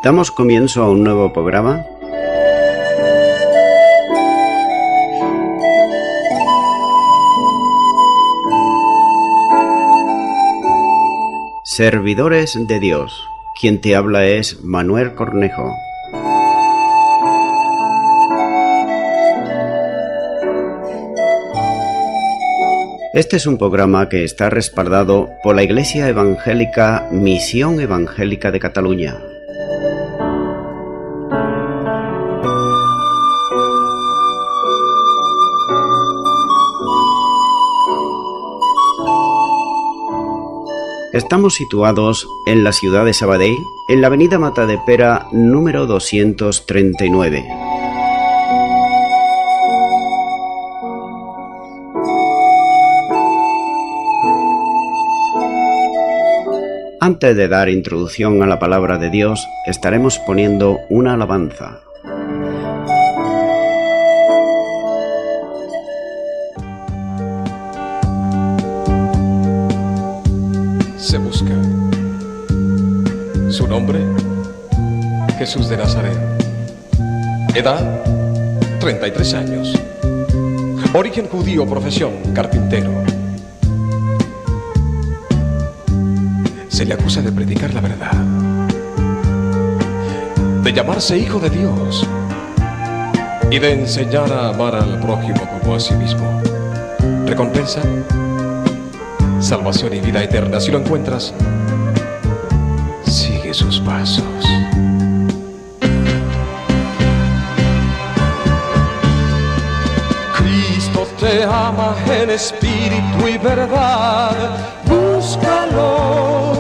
Damos comienzo a un nuevo programa. Servidores de Dios. Quien te habla es Manuel Cornejo. Este es un programa que está respaldado por la Iglesia Evangélica Misión Evangélica de Cataluña. Estamos situados en la ciudad de Sabadell, en la avenida Matadepera número 239. Antes de dar introducción a la palabra de Dios, estaremos poniendo una alabanza. Se busca. Su nombre, Jesús de Nazaret. Edad, 33 años. Origen judío, profesión, carpintero. Se le acusa de predicar la verdad, de llamarse hijo de Dios y de enseñar a amar al prójimo como a sí mismo. Recompensa, salvación y vida eterna. Si lo encuentras, sigue sus pasos. Cristo te ama en espíritu y verdad. Búscalo,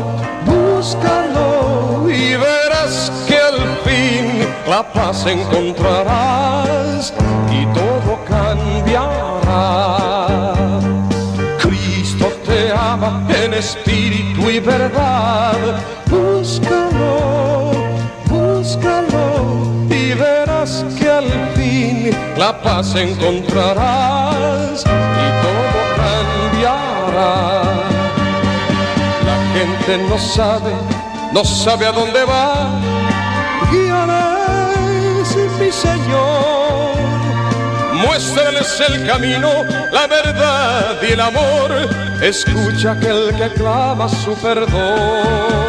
búscalo y verás que al fin la paz encontrarás y todo cambiará. Cristo te ama en espíritu y verdad. Búscalo, búscalo y verás que al fin la paz encontrarás y todo cambiará. La gente no sabe a dónde va. Guíales, mi Señor. Muéstrales el camino, la verdad y el amor. Escucha aquel que clama su perdón.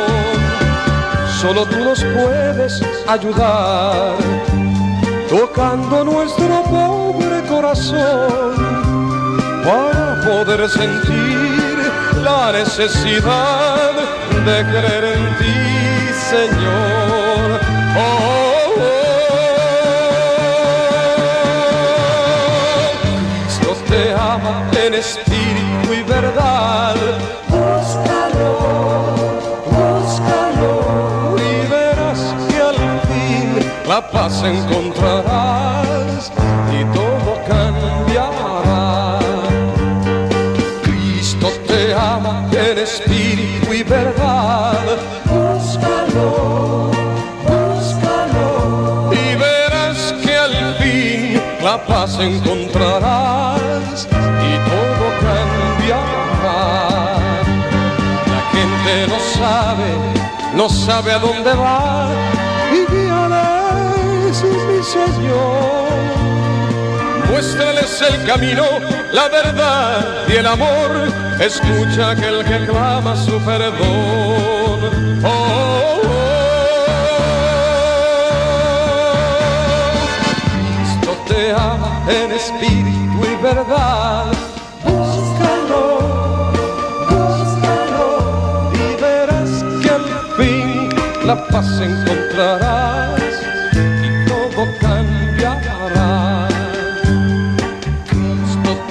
Solo tú nos puedes ayudar, tocando nuestro pobre corazón, para poder sentir la necesidad de creer en ti, Señor. Oh, oh, oh. Cristo te ama en espíritu y verdad. Búscalo, búscalo y verás que al fin la paz encontrarás y todo cambiará. Cristo te ama en espíritu y verdad. Búscalo, búscalo y verás que al fin la paz encontrarás y todo cambiará. La gente no sabe a dónde va, y guíales, mi Señor. Muéstrales el camino, la verdad y el amor. Escucha aquel que clama su perdón. Oh, oh, oh. Cristo te ama en espíritu y verdad. Búscalo, búscalo y verás que al fin la paz encontrarás y todo cambiará.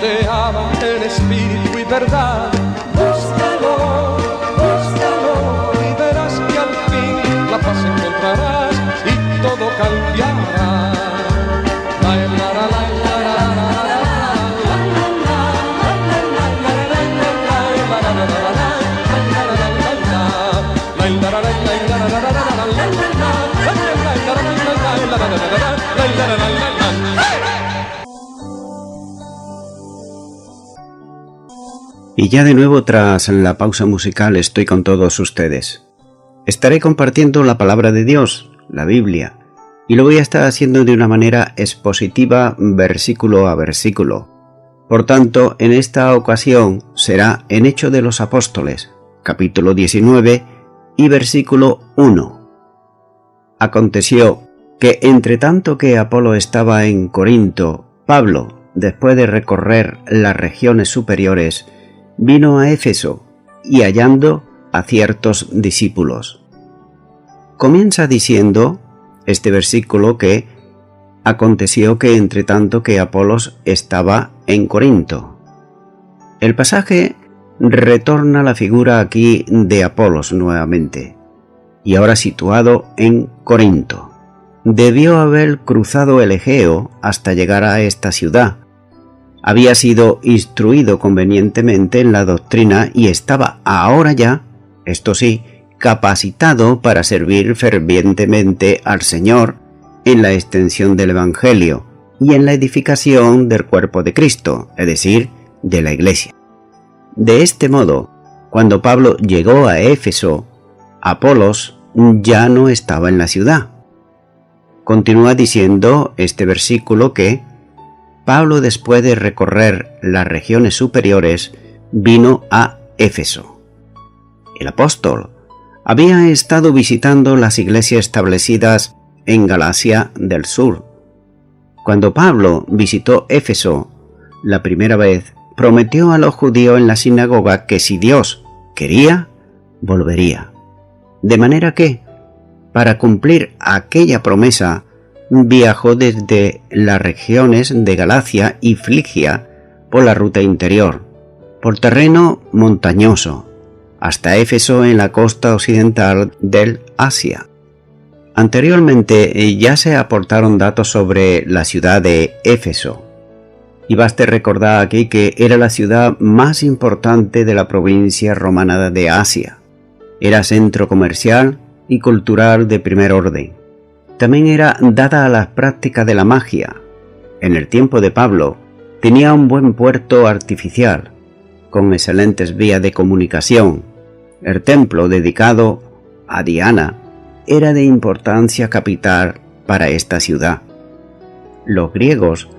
Te ama en espíritu y verdad. Búscalo, búscalo y verás que al fin la paz encontrarás y todo cambiará. La, la, la, la, la, la, Y ya de nuevo tras la pausa musical estoy con todos ustedes. Estaré compartiendo la palabra de Dios, la Biblia, y lo voy a estar haciendo de una manera expositiva versículo a versículo. Por tanto, en esta ocasión será en Hechos de los Apóstoles, capítulo 19 y versículo 1. Aconteció que entre tanto que Apolo estaba en Corinto, Pablo, después de recorrer las regiones superiores, vino a Éfeso y hallando a ciertos discípulos. Comienza diciendo este versículo que aconteció que entre tanto que Apolos estaba en Corinto. El pasaje retorna la figura aquí de Apolos nuevamente, y ahora situado en Corinto. Debió haber cruzado el Egeo hasta llegar a esta ciudad. Había sido instruido convenientemente en la doctrina y estaba ahora ya, esto sí, capacitado para servir fervientemente al Señor en la extensión del Evangelio y en la edificación del cuerpo de Cristo, es decir, de la Iglesia. De este modo, cuando Pablo llegó a Éfeso, Apolos ya no estaba en la ciudad. Continúa diciendo este versículo que Pablo, después de recorrer las regiones superiores, vino a Éfeso. El apóstol había estado visitando las iglesias establecidas en Galacia del Sur. Cuando Pablo visitó Éfeso la primera vez, prometió a los judíos en la sinagoga que si Dios quería, volvería. De manera que, para cumplir aquella promesa, viajó desde las regiones de Galacia y Frigia por la ruta interior, por terreno montañoso, hasta Éfeso en la costa occidental del Asia. Anteriormente ya se aportaron datos sobre la ciudad de Éfeso, y baste recordar aquí que era la ciudad más importante de la provincia romana de Asia. Era centro comercial y cultural de primer orden. También era dada a las prácticas de la magia. En el tiempo de Pablo tenía un buen puerto artificial, con excelentes vías de comunicación. El templo dedicado a Diana era de importancia capital para esta ciudad. Los griegos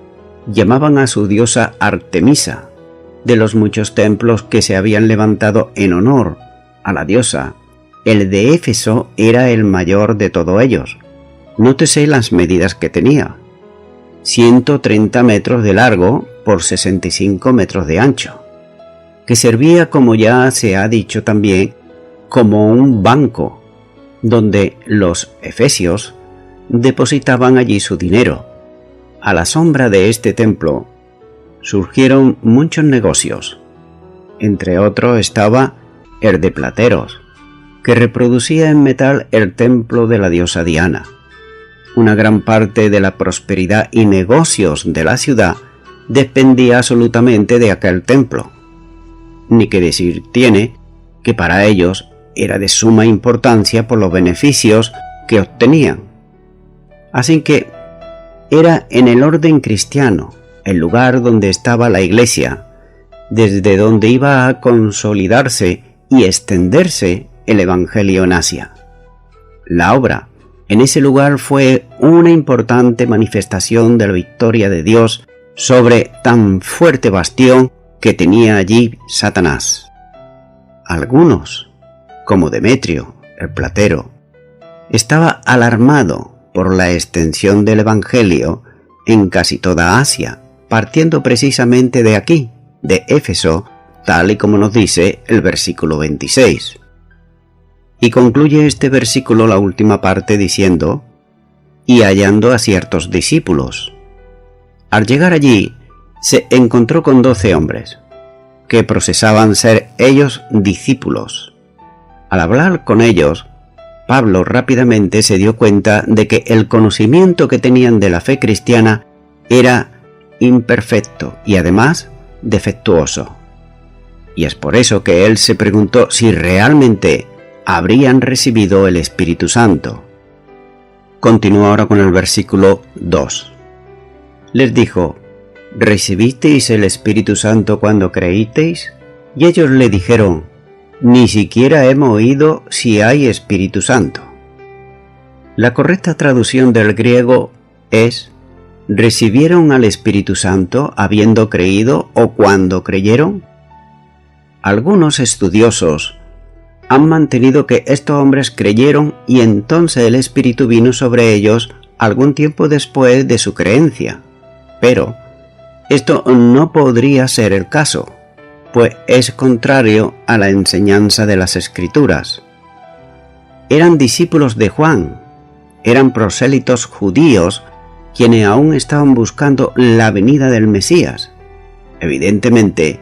llamaban a su diosa Artemisa, de los muchos templos que se habían levantado en honor a la diosa. El de Éfeso era el mayor de todos ellos. Nótese las medidas que tenía: 130 metros de largo por 65 metros de ancho, que servía, como ya se ha dicho también, como un banco, donde los efesios depositaban allí su dinero. A la sombra de este templo surgieron muchos negocios. Entre otros estaba el de plateros, que reproducía en metal el templo de la diosa Diana. Una gran parte de la prosperidad y negocios de la ciudad dependía absolutamente de aquel templo. Ni que decir tiene que para ellos era de suma importancia por los beneficios que obtenían. Así que era en el orden cristiano, el lugar donde estaba la iglesia, desde donde iba a consolidarse y extenderse el Evangelio en Asia. La obra en ese lugar fue una importante manifestación de la victoria de Dios sobre tan fuerte bastión que tenía allí Satanás. Algunos, como Demetrio, el platero, estaba alarmado por la extensión del Evangelio en casi toda Asia, partiendo precisamente de aquí, de Éfeso, tal y como nos dice el versículo 26. Y concluye este versículo la última parte diciendo: y hallando a ciertos discípulos. Al llegar allí, se encontró con 12 hombres, que procesaban ser ellos discípulos. Al hablar con ellos, Pablo rápidamente se dio cuenta de que el conocimiento que tenían de la fe cristiana era imperfecto y además defectuoso. Y es por eso que él se preguntó si realmente habrían recibido el Espíritu Santo. Continúa ahora con el versículo 2. Les dijo: ¿recibisteis el Espíritu Santo cuando creísteis? Y ellos le dijeron: ni siquiera hemos oído si hay Espíritu Santo. La correcta traducción del griego es: ¿recibieron al Espíritu Santo habiendo creído o cuando creyeron? Algunos estudiosos han mantenido que estos hombres creyeron y entonces el Espíritu vino sobre ellos algún tiempo después de su creencia. Pero esto no podría ser el caso, pues es contrario a la enseñanza de las Escrituras. Eran discípulos de Juan, eran prosélitos judíos quienes aún estaban buscando la venida del Mesías. Evidentemente,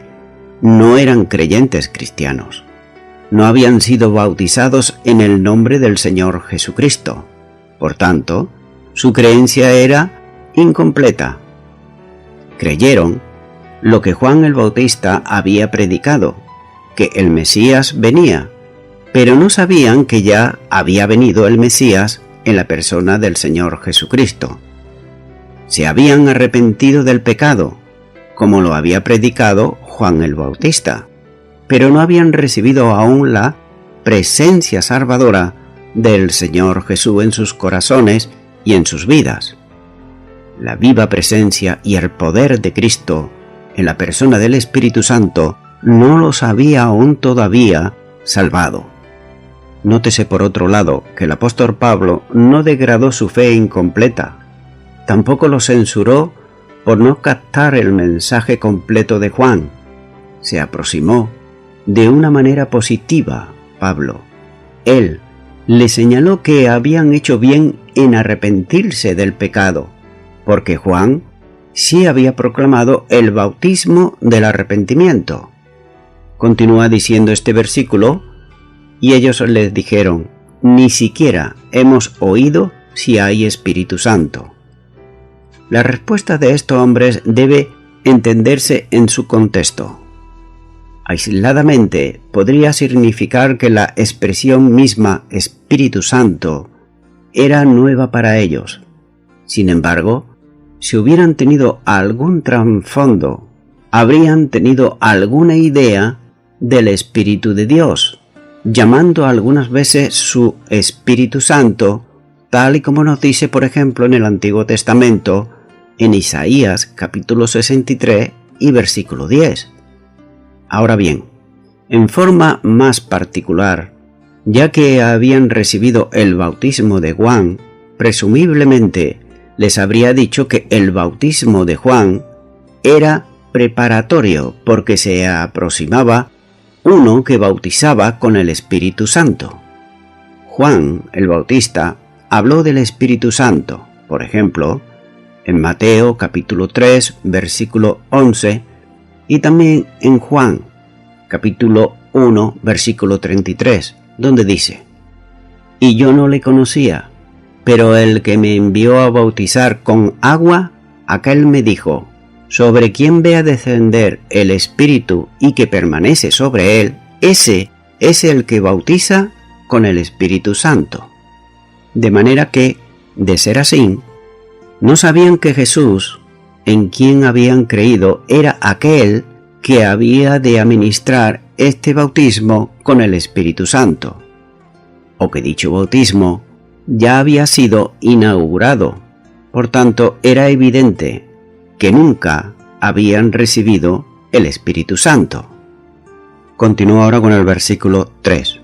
no eran creyentes cristianos. No habían sido bautizados en el nombre del Señor Jesucristo. Por tanto, su creencia era incompleta. Creyeron lo que Juan el Bautista había predicado, que el Mesías venía, pero no sabían que ya había venido el Mesías en la persona del Señor Jesucristo. Se habían arrepentido del pecado, como lo había predicado Juan el Bautista, pero no habían recibido aún la presencia salvadora del Señor Jesús en sus corazones y en sus vidas. La viva presencia y el poder de Cristo en la persona del Espíritu Santo no los había aún todavía salvado. Nótese por otro lado que el apóstol Pablo no degradó su fe incompleta, tampoco lo censuró por no captar el mensaje completo de Juan. Se aproximó de una manera positiva, Pablo. Él le señaló que habían hecho bien en arrepentirse del pecado, porque Juan sí había proclamado el bautismo del arrepentimiento. Continúa diciendo este versículo: y ellos les dijeron: ni siquiera hemos oído si hay Espíritu Santo. La respuesta de estos hombres debe entenderse en su contexto. Aisladamente podría significar que la expresión misma Espíritu Santo era nueva para ellos. Sin embargo, si hubieran tenido algún trasfondo, habrían tenido alguna idea del Espíritu de Dios, llamando algunas veces su Espíritu Santo, tal y como nos dice por ejemplo en el Antiguo Testamento, en Isaías capítulo 63 y versículo 10. Ahora bien, en forma más particular, ya que habían recibido el bautismo de Juan, presumiblemente les habría dicho que el bautismo de Juan era preparatorio porque se aproximaba uno que bautizaba con el Espíritu Santo. Juan el Bautista habló del Espíritu Santo, por ejemplo, en Mateo capítulo 3, versículo 11, y también en Juan capítulo 1, versículo 33, donde dice: y yo no le conocía, pero el que me envió a bautizar con agua, aquel me dijo: sobre quien vea descender el Espíritu y que permanece sobre él, ese es el que bautiza con el Espíritu Santo. De manera que, de ser así, no sabían que Jesús, en quien habían creído, era aquel que había de administrar este bautismo con el Espíritu Santo, o que dicho bautismo ya había sido inaugurado. Por tanto, era evidente que nunca habían recibido el Espíritu Santo. Continúa ahora con el versículo 3.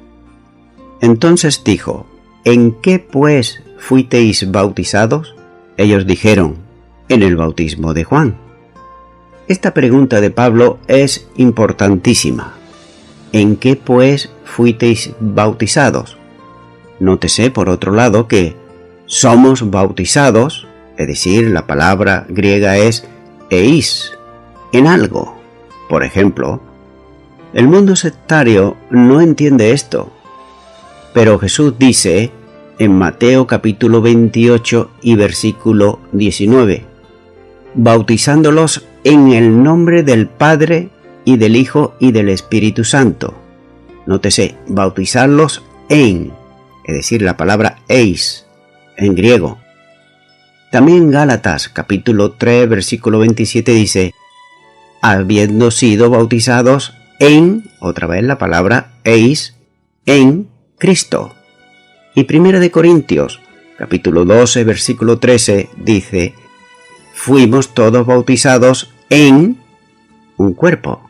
Entonces dijo: ¿en qué pues fuisteis bautizados? Ellos dijeron: en el bautismo de Juan. Esta pregunta de Pablo es importantísima. ¿En qué pues fuisteis bautizados? Nótese por otro lado que somos bautizados, es decir, la palabra griega es eis, en algo. Por ejemplo, el mundo sectario no entiende esto, pero Jesús dice en Mateo capítulo 28 y versículo 19, bautizándolos en el nombre del Padre y del Hijo y del Espíritu Santo. Nótese, bautizarlos en, es decir, la palabra eis, en griego. También Gálatas capítulo 3 versículo 27 dice: habiendo sido bautizados otra vez la palabra eis, en Cristo. Y 1 de Corintios, capítulo 12, versículo 13, dice: fuimos todos bautizados en un cuerpo.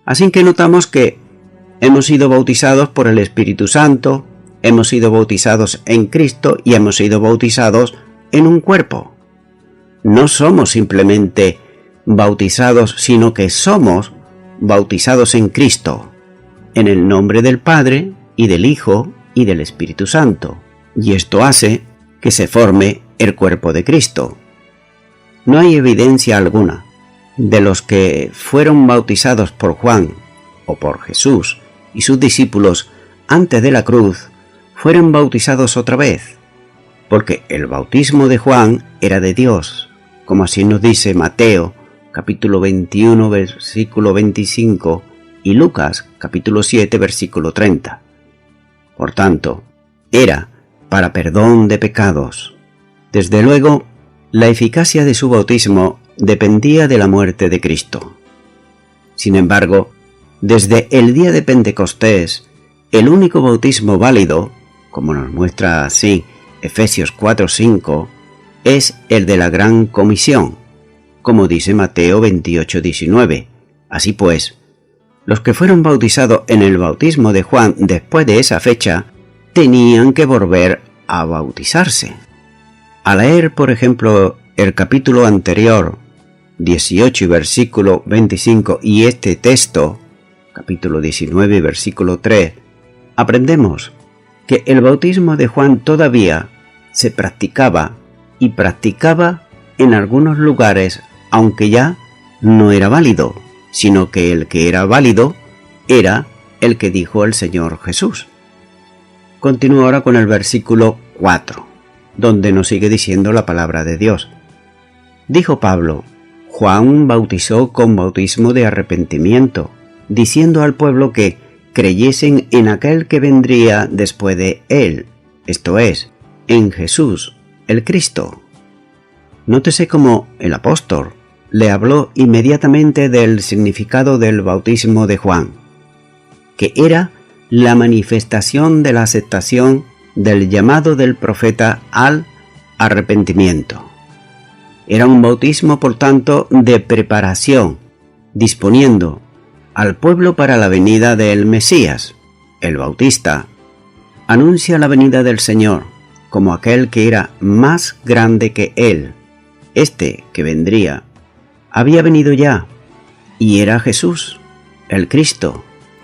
Así que notamos que hemos sido bautizados por el Espíritu Santo, hemos sido bautizados en Cristo y hemos sido bautizados en un cuerpo. No somos simplemente bautizados, sino que somos bautizados en Cristo, en el nombre del Padre y del Hijo y del Espíritu Santo. Y esto hace que se forme el cuerpo de Cristo. No hay evidencia alguna de los que fueron bautizados por Juan o por Jesús y sus discípulos antes de la cruz fueron bautizados otra vez, porque el bautismo de Juan era de Dios, como así nos dice Mateo, capítulo 21, versículo 25, y Lucas, capítulo 7, versículo 30. Por tanto, era para perdón de pecados. Desde luego, la eficacia de su bautismo dependía de la muerte de Cristo. Sin embargo, desde el día de Pentecostés, el único bautismo válido, como nos muestra así Efesios 4:5, es el de la Gran Comisión, como dice Mateo 28:19. Así pues, los que fueron bautizados en el bautismo de Juan después de esa fecha, tenían que volver a bautizarse. Al leer, por ejemplo, el capítulo anterior, 18 y versículo 25, y este texto, capítulo 19 y versículo 3, aprendemos que el bautismo de Juan todavía se practicaba y practicaba en algunos lugares, aunque ya no era válido, sino que el que era válido era el que dijo el Señor Jesús. Continúo ahora con el versículo 4, donde nos sigue diciendo la palabra de Dios. Dijo Pablo: Juan bautizó con bautismo de arrepentimiento, diciendo al pueblo que creyesen en aquel que vendría después de él, esto es, en Jesús, el Cristo. Nótese cómo el apóstol le habló inmediatamente del significado del bautismo de Juan, que era la manifestación de la aceptación del llamado del profeta al arrepentimiento. Era un bautismo, por tanto, de preparación, disponiendo al pueblo para la venida del Mesías. El Bautista anuncia la venida del Señor como aquel que era más grande que él. Este que vendría había venido ya, y era Jesús, el Cristo.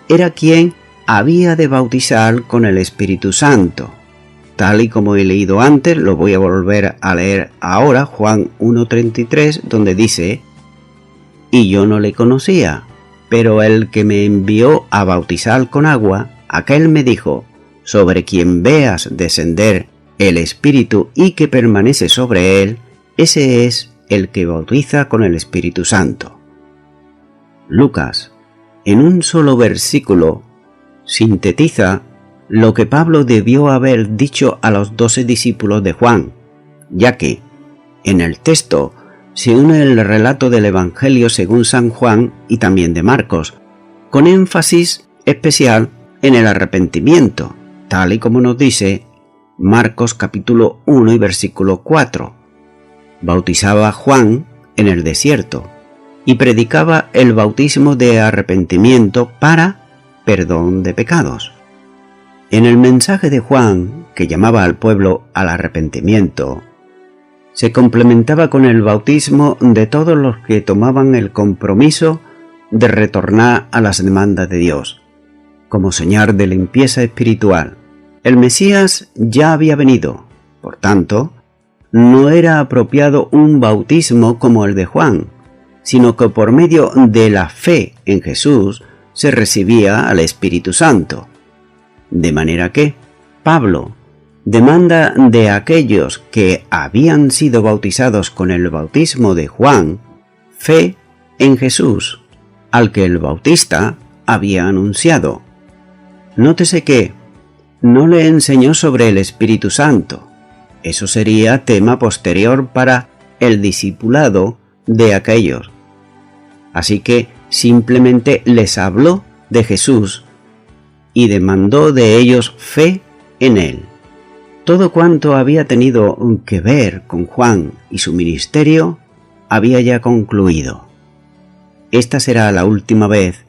Era quien había de bautizar con el Espíritu Santo. Tal y como he leído antes, lo voy a volver a leer ahora, Juan 1:33, donde dice: y yo no le conocía, pero el que me envió a bautizar con agua, aquel me dijo: sobre quien veas descender el Espíritu y que permanece sobre él, ese es el que bautiza con el Espíritu Santo. Lucas, en un solo versículo, sintetiza lo que Pablo debió haber dicho a los 12 discípulos de Juan, ya que en el texto se une el relato del Evangelio según San Juan y también de Marcos, con énfasis especial en el arrepentimiento, tal y como nos dice Marcos capítulo 1 y versículo 4. Bautizaba Juan en el desierto y predicaba el bautismo de arrepentimiento para perdón de pecados. En el mensaje de Juan, que llamaba al pueblo al arrepentimiento, se complementaba con el bautismo de todos los que tomaban el compromiso de retornar a las demandas de Dios, como señal de limpieza espiritual. El Mesías ya había venido, por tanto, no era apropiado un bautismo como el de Juan, sino que por medio de la fe en Jesús se recibía al Espíritu Santo. De manera que Pablo demanda de aquellos que habían sido bautizados con el bautismo de Juan fe en Jesús, al que el Bautista había anunciado. Nótese que no le enseñó sobre el Espíritu Santo. Eso sería tema posterior para el discipulado de aquellos. Así que simplemente les habló de Jesús y demandó de ellos fe en él. Todo cuanto había tenido que ver con Juan y su ministerio había ya concluido. Esta será la última vez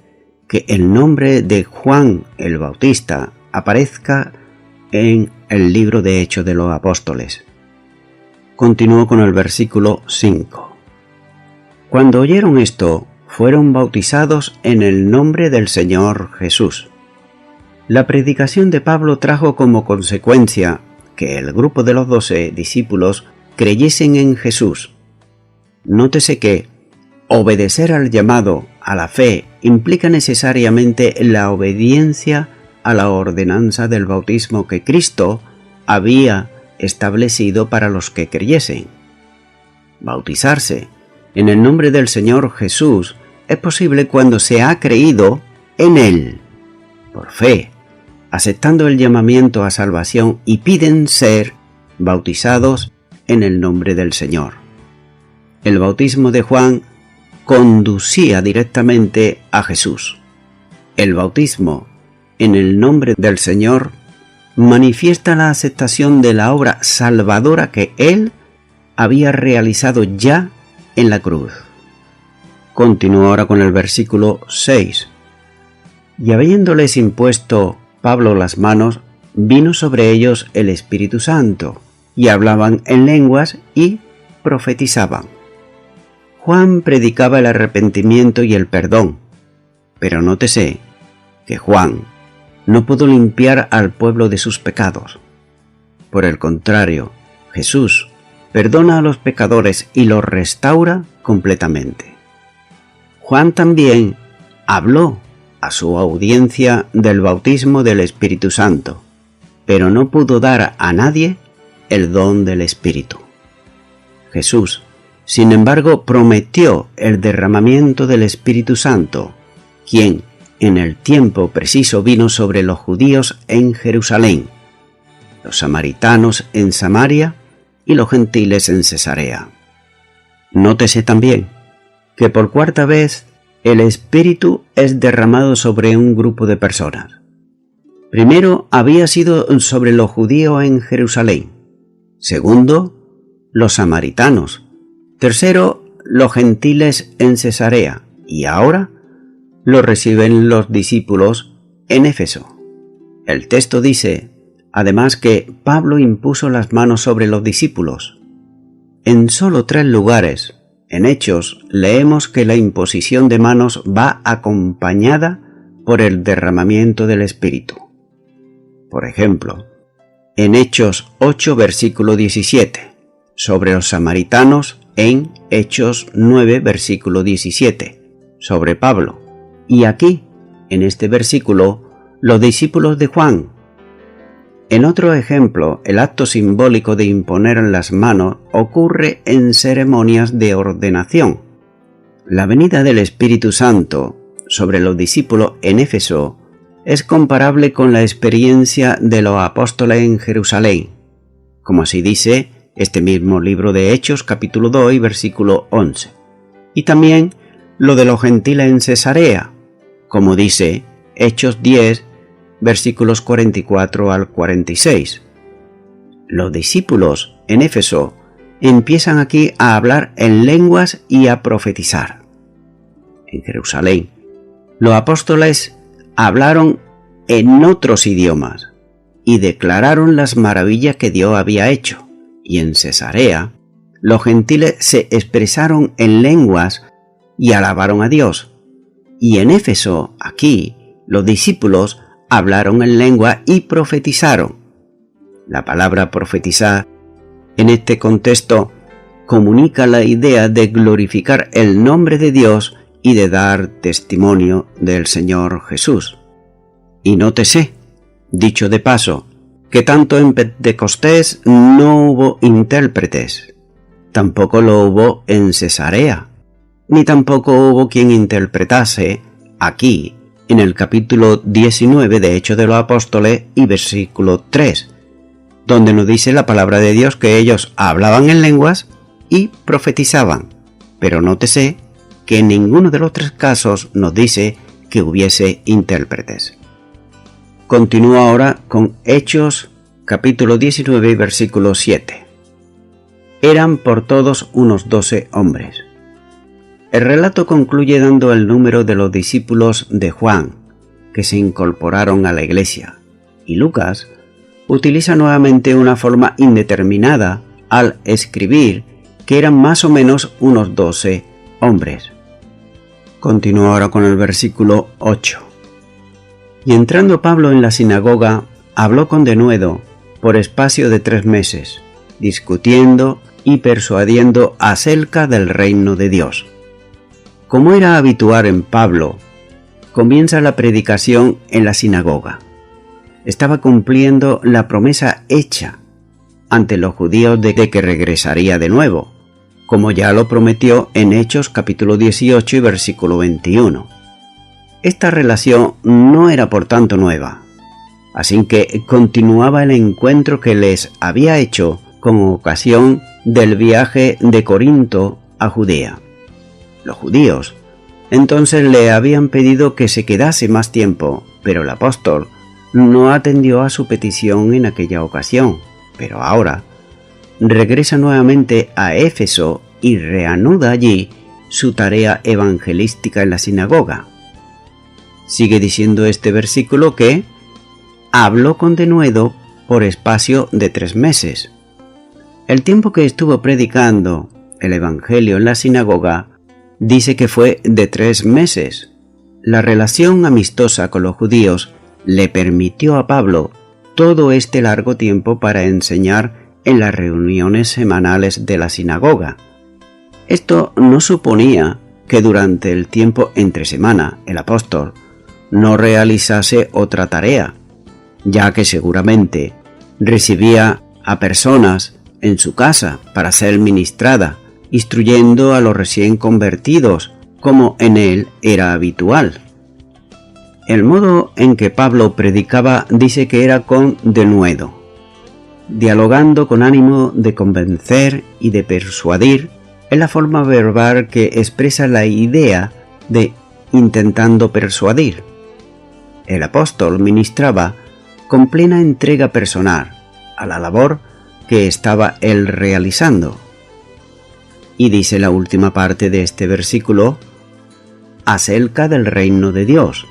que el nombre de Juan el Bautista aparezca en el libro de Hechos de los Apóstoles. Continuó con el versículo 5. Cuando oyeron esto, fueron bautizados en el nombre del Señor Jesús. La predicación de Pablo trajo como consecuencia que el grupo de los 12 discípulos creyesen en Jesús. Nótese que obedecer al llamado a la fe implica necesariamente la obediencia a la ordenanza del bautismo que Cristo había establecido para los que creyesen. Bautizarse en el nombre del Señor Jesús es posible cuando se ha creído en Él, por fe, aceptando el llamamiento a salvación y piden ser bautizados en el nombre del Señor. El bautismo de Juan conducía directamente a Jesús. El bautismo en el nombre del Señor manifiesta la aceptación de la obra salvadora que Él había realizado ya en la cruz. Continúo ahora con el versículo 6. Y habiéndoles impuesto Pablo las manos, vino sobre ellos el Espíritu Santo, y hablaban en lenguas y profetizaban. Juan predicaba el arrepentimiento y el perdón, pero nótese que Juan no pudo limpiar al pueblo de sus pecados. Por el contrario, Jesús perdona a los pecadores y los restaura completamente. Juan también habló a su audiencia del bautismo del Espíritu Santo, pero no pudo dar a nadie el don del Espíritu. Jesús, sin embargo, prometió el derramamiento del Espíritu Santo, quien en el tiempo preciso vino sobre los judíos en Jerusalén, los samaritanos en Samaria y los gentiles en Cesarea. Nótese también que por cuarta vez el Espíritu es derramado sobre un grupo de personas. Primero había sido sobre los judíos en Jerusalén. Segundo, los samaritanos. Tercero, los gentiles en Cesarea. Y ahora lo reciben los discípulos en Éfeso. El texto dice, además, que Pablo impuso las manos sobre los discípulos. En solo 3 lugares, en Hechos, leemos que la imposición de manos va acompañada por el derramamiento del Espíritu. Por ejemplo, en Hechos 8, versículo 17, sobre los samaritanos, en Hechos 9, versículo 17, sobre Pablo. Y aquí, en este versículo, los discípulos de Juan. En otro ejemplo, el acto simbólico de imponer las manos ocurre en ceremonias de ordenación. La venida del Espíritu Santo sobre los discípulos en Éfeso es comparable con la experiencia de los apóstoles en Jerusalén, como así dice este mismo libro de Hechos, capítulo 2 y versículo 11. Y también lo de los gentiles en Cesarea, como dice Hechos 10, versículos 44 al 46. Los discípulos en Éfeso empiezan aquí a hablar en lenguas y a profetizar. En Jerusalén, los apóstoles hablaron en otros idiomas y declararon las maravillas que Dios había hecho. Y en Cesarea, los gentiles se expresaron en lenguas y alabaron a Dios. Y en Éfeso, aquí, los discípulos hablaron en lengua y profetizaron. La palabra profetizar, en este contexto, comunica la idea de glorificar el nombre de Dios y de dar testimonio del Señor Jesús. Y nótese, dicho de paso, que tanto en Pentecostés no hubo intérpretes, tampoco lo hubo en Cesarea, ni tampoco hubo quien interpretase aquí, en el capítulo 19 de Hechos de los Apóstoles y versículo 3, donde nos dice la palabra de Dios que ellos hablaban en lenguas y profetizaban, pero nótese que en ninguno de los tres casos nos dice que hubiese intérpretes. Continúo ahora con Hechos, capítulo 19, versículo 7. Eran por todos unos 12 hombres. El relato concluye dando el número de los discípulos de Juan, que se incorporaron a la iglesia, y Lucas utiliza nuevamente una forma indeterminada al escribir que eran más o menos unos 12 hombres. Continúo ahora con el versículo 8. Y entrando Pablo en la sinagoga, habló con denuedo por espacio de 3 meses, discutiendo y persuadiendo acerca del reino de Dios. Como era habitual en Pablo, comienza la predicación en la sinagoga. Estaba cumpliendo la promesa hecha ante los judíos de que regresaría de nuevo, como ya lo prometió en Hechos capítulo 18 y versículo 21. Esta relación no era por tanto nueva, así que continuaba el encuentro que les había hecho con ocasión del viaje de Corinto a Judea. Los judíos entonces le habían pedido que se quedase más tiempo, pero el apóstol no atendió a su petición en aquella ocasión, pero ahora regresa nuevamente a Éfeso y reanuda allí su tarea evangelística en la sinagoga. Sigue diciendo este versículo que habló con denuedo por espacio de 3 meses. El tiempo que estuvo predicando el evangelio en la sinagoga dice que fue de 3 meses. La relación amistosa con los judíos le permitió a Pablo todo este largo tiempo para enseñar en las reuniones semanales de la sinagoga. Esto no suponía que durante el tiempo entre semana el apóstol no realizase otra tarea, ya que seguramente recibía a personas en su casa para ser ministrada, instruyendo a los recién convertidos, como en él era habitual. El modo en que Pablo predicaba dice que era con denuedo, dialogando con ánimo de convencer y de persuadir, es la forma verbal que expresa la idea de intentando persuadir. El apóstol ministraba con plena entrega personal a la labor que estaba él realizando. Y dice la última parte de este versículo, acerca del reino de Dios.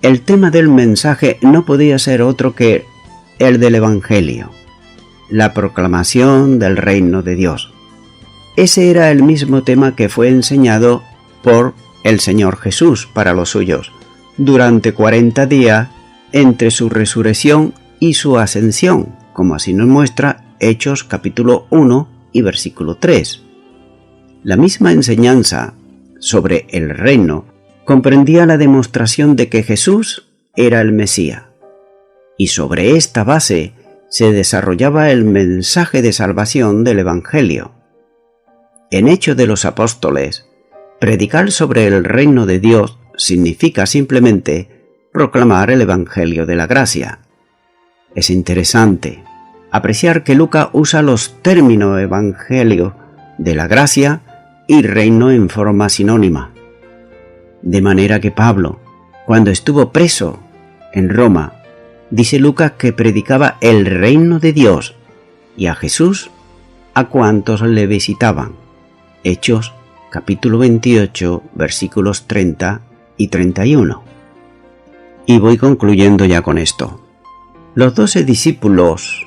El tema del mensaje no podía ser otro que el del Evangelio, la proclamación del reino de Dios. Ese era el mismo tema que fue enseñado por el Señor Jesús para los suyos durante 40 días entre su resurrección y su ascensión, como así nos muestra Hechos capítulo 1 y versículo 3. La misma enseñanza sobre el reino comprendía la demostración de que Jesús era el Mesías, y sobre esta base se desarrollaba el mensaje de salvación del Evangelio. En Hechos de los Apóstoles, predicar sobre el reino de Dios significa simplemente proclamar el Evangelio de la gracia. Es interesante apreciar que Lucas usa los términos Evangelio de la gracia y reino en forma sinónima. De manera que Pablo, cuando estuvo preso en Roma, dice Lucas que predicaba el reino de Dios y a Jesús a cuantos le visitaban. Hechos capítulo 28 versículos 30 y 31. Y voy concluyendo ya con esto. Los 12 discípulos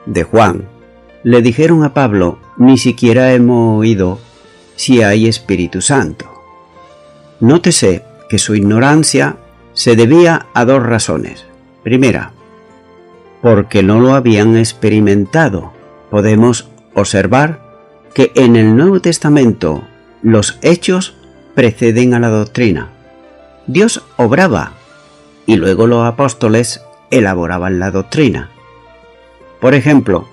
de Juan le dijeron a Pablo, ni siquiera hemos oído si hay Espíritu Santo. Nótese que su ignorancia se debía a 2 razones. Primera, porque no lo habían experimentado. Podemos observar que en el Nuevo Testamento los hechos preceden a la doctrina. Dios obraba y luego los apóstoles elaboraban la doctrina. Por ejemplo,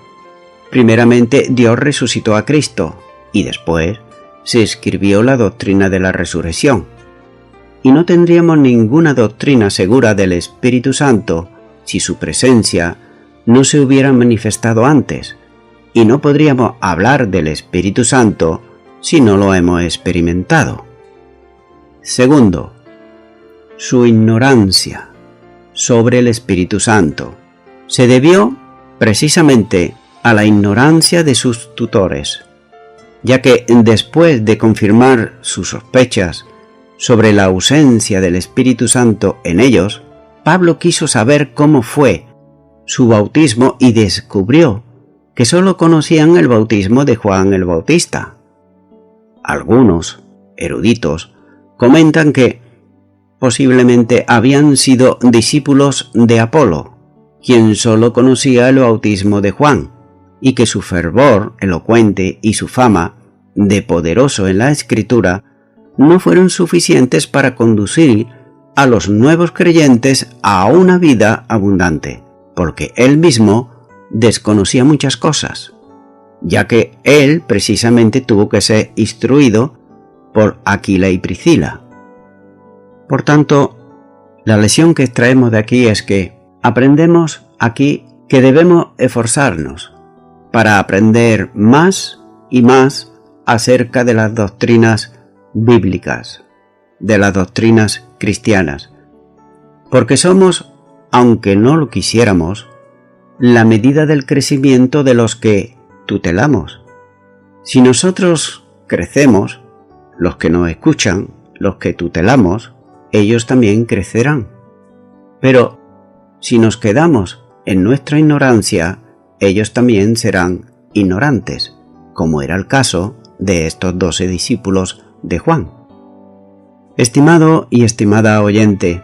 primeramente Dios resucitó a Cristo y después se escribió la doctrina de la resurrección. Y no tendríamos ninguna doctrina segura del Espíritu Santo si su presencia no se hubiera manifestado antes, y no podríamos hablar del Espíritu Santo si no lo hemos experimentado. Segundo, su ignorancia sobre el Espíritu Santo se debió precisamente a la ignorancia de sus tutores, ya que después de confirmar sus sospechas sobre la ausencia del Espíritu Santo en ellos, Pablo quiso saber cómo fue su bautismo y descubrió que sólo conocían el bautismo de Juan el Bautista. Algunos eruditos comentan que posiblemente habían sido discípulos de Apolo, quien sólo conocía el bautismo de Juan, y que su fervor elocuente y su fama de poderoso en la Escritura no fueron suficientes para conducir a los nuevos creyentes a una vida abundante, porque él mismo desconocía muchas cosas, ya que él precisamente tuvo que ser instruido por Aquila y Priscila. Por tanto, la lección que extraemos de aquí es que aprendemos aquí que debemos esforzarnos para aprender más y más acerca de las doctrinas bíblicas, de las doctrinas cristianas, porque somos, aunque no lo quisiéramos, la medida del crecimiento de los que tutelamos. Si nosotros crecemos, los que nos escuchan, los que tutelamos, ellos también crecerán. Pero si nos quedamos en nuestra ignorancia, ellos también serán ignorantes, como era el caso de estos 12 discípulos de Juan. Estimado y estimada oyente,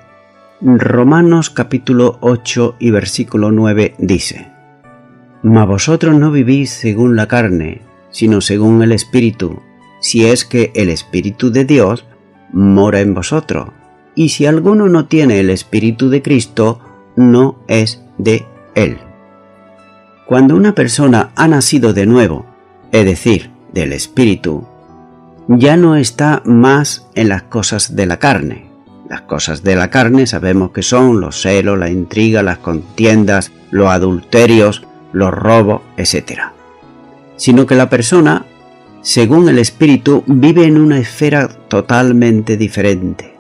Romanos capítulo 8 y versículo 9 dice: Mas vosotros no vivís según la carne, sino según el Espíritu, si es que el Espíritu de Dios mora en vosotros. Y si alguno no tiene el Espíritu de Cristo, no es de él. Cuando una persona ha nacido de nuevo, es decir, del Espíritu, ya no está más en las cosas de la carne. Las cosas de la carne sabemos que son los celos, la intriga, las contiendas, los adulterios, los robos, etc. Sino que la persona, según el Espíritu, vive en una esfera totalmente diferente.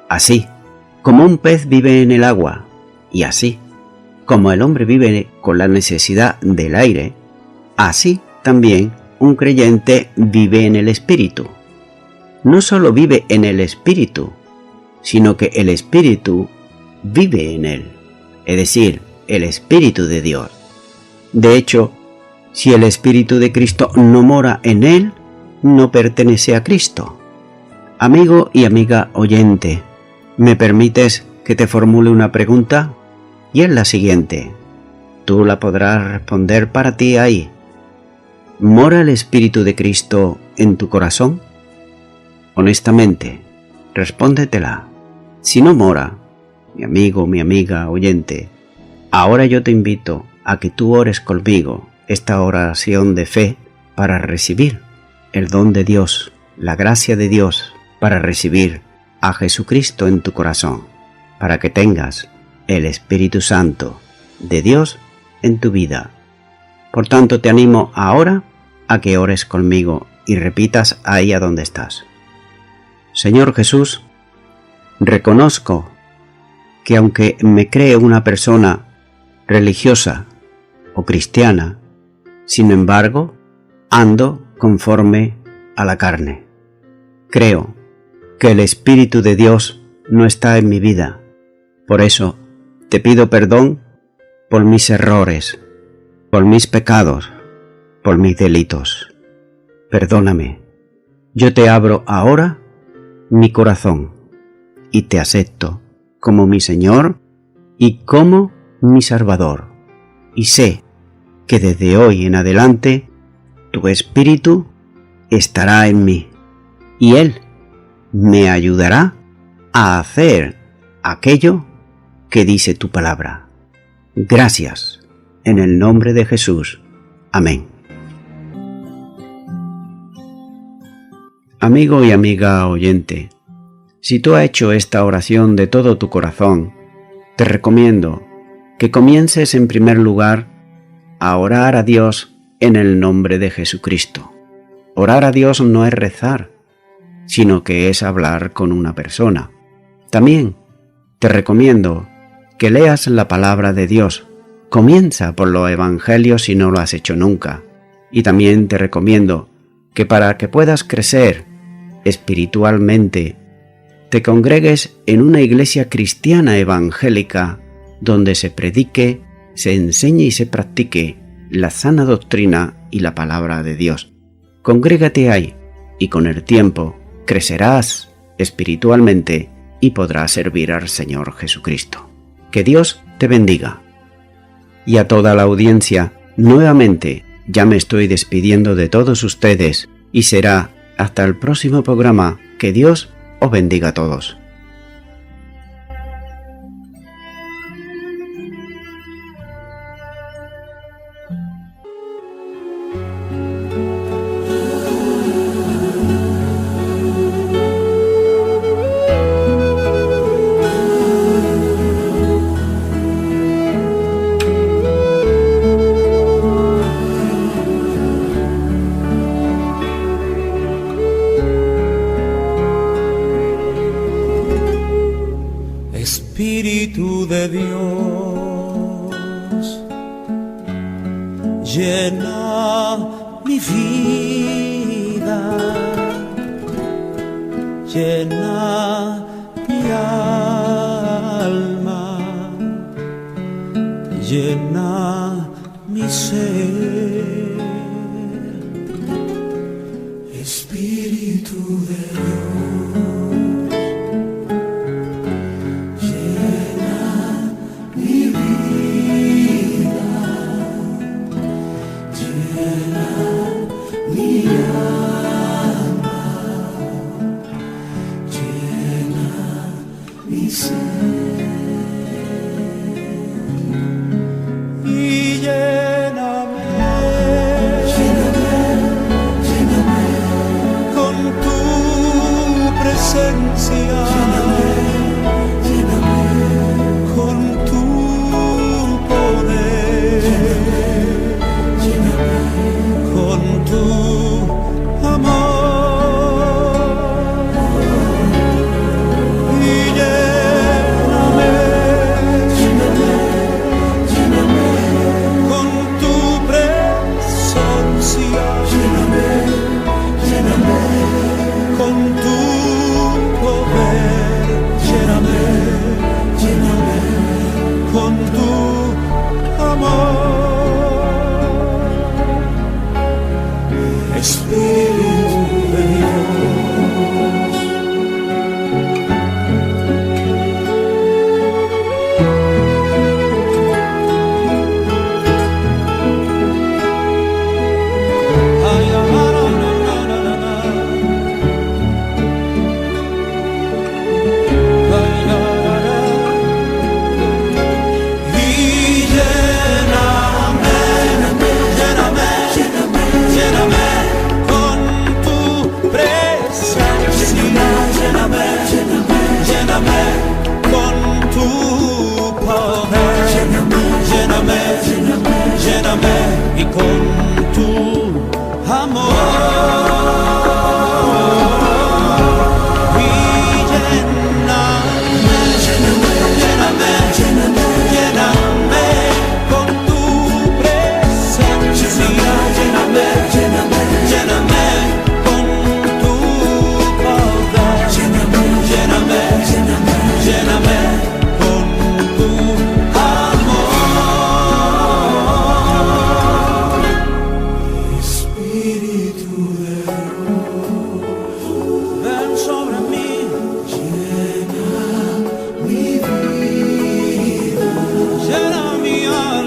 Así, como un pez vive en el agua, y así, como el hombre vive con la necesidad del aire, así también un creyente vive en el Espíritu. No solo vive en el Espíritu, sino que el Espíritu vive en él, es decir, el Espíritu de Dios. De hecho, si el Espíritu de Cristo no mora en él, no pertenece a Cristo. Amigo y amiga oyente, ¿me permites que te formule una pregunta? Y es la siguiente. Tú la podrás responder para ti ahí. ¿Mora el Espíritu de Cristo en tu corazón? Honestamente, respóndetela. Si no mora, mi amigo, mi amiga oyente, ahora yo te invito a que tú ores conmigo esta oración de fe para recibir el don de Dios, la gracia de Dios, para recibir a Jesucristo en tu corazón, para que tengas el Espíritu Santo de Dios en tu vida. Por tanto, te animo ahora a que ores conmigo y repitas ahí a donde estás. Señor Jesús, reconozco que aunque me cree una persona religiosa o cristiana, sin embargo, ando conforme a la carne. Creo que el Espíritu de Dios no está en mi vida. Por eso, te pido perdón por mis errores, por mis pecados, por mis delitos. Perdóname. Yo te abro ahora mi corazón y te acepto como mi Señor y como mi Salvador. Y sé que desde hoy en adelante tu Espíritu estará en mí y Él me ayudará a hacer aquello que dice tu palabra. Gracias, en el nombre de Jesús. Amén. Amigo y amiga oyente, si tú has hecho esta oración de todo tu corazón, te recomiendo que comiences en primer lugar a orar a Dios en el nombre de Jesucristo. Orar a Dios no es rezar, sino que es hablar con una persona. También te recomiendo que leas la palabra de Dios. Comienza por los evangelios si no lo has hecho nunca. Y también te recomiendo que para que puedas crecer espiritualmente, te congregues en una iglesia cristiana evangélica donde se predique, se enseñe y se practique la sana doctrina y la palabra de Dios. Congrégate ahí y con el tiempo crecerás espiritualmente y podrás servir al Señor Jesucristo. Que Dios te bendiga. Y a toda la audiencia, nuevamente ya me estoy despidiendo de todos ustedes y será hasta el próximo programa. Que Dios os bendiga a todos. Espíritu de Dios, llena mi vida, llena mi alma, llena mi ser. Espíritu de Dios, y lléname, con tu presencia, con tu poder, con tu amor. Y con tu amor, y lléname, lléname con tu presencia, lléname con tu poder, lléname con tu amor.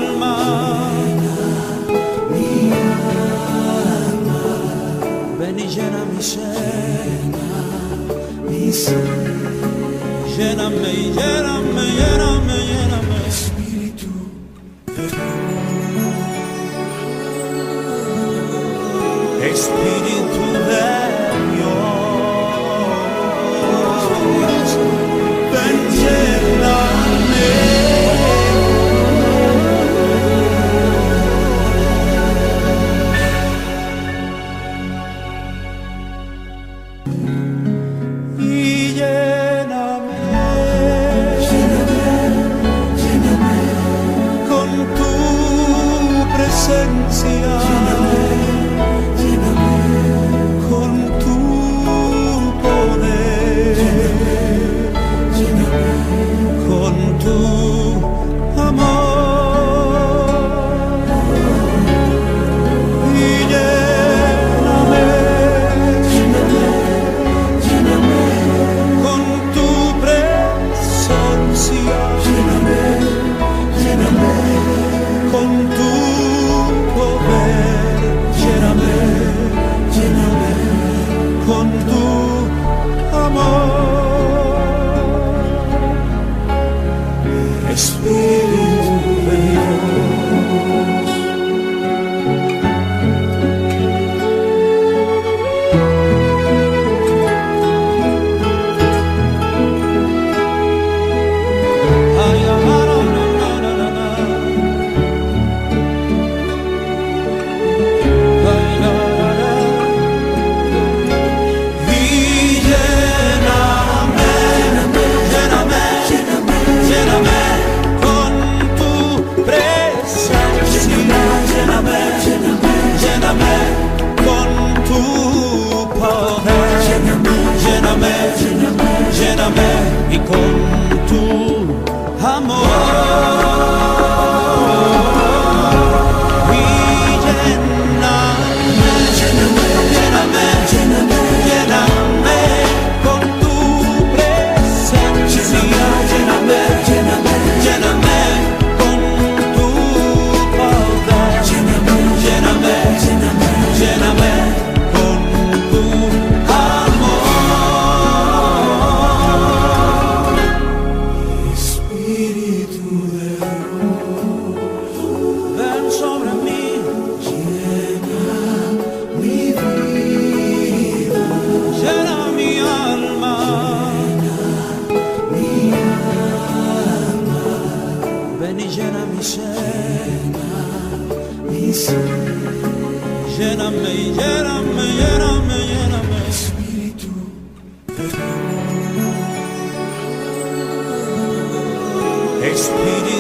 Lléname, lléname, lléname, lléname, Espíritu de Dios, Espíritu de Dios, ven, lléname. presencia. Con tu poder, con tu amor, y lléname con tu presencia, con tu poder, lléname con tu amor, Espíritu de Dios. Ay, na, na, na, na, na, na. Ay, na, na, na. Y lléname con tu presencia, lléname con tu poder, lléname y con tu amor, y lléname con tu presencia, lléname con tu poder, lléname con tu amor, Espíritu de Dios, ven sobre mí, llena mi vida, llena mi alma, ven y llena mi ser, lléname, Espíritu de Dios, Espíritu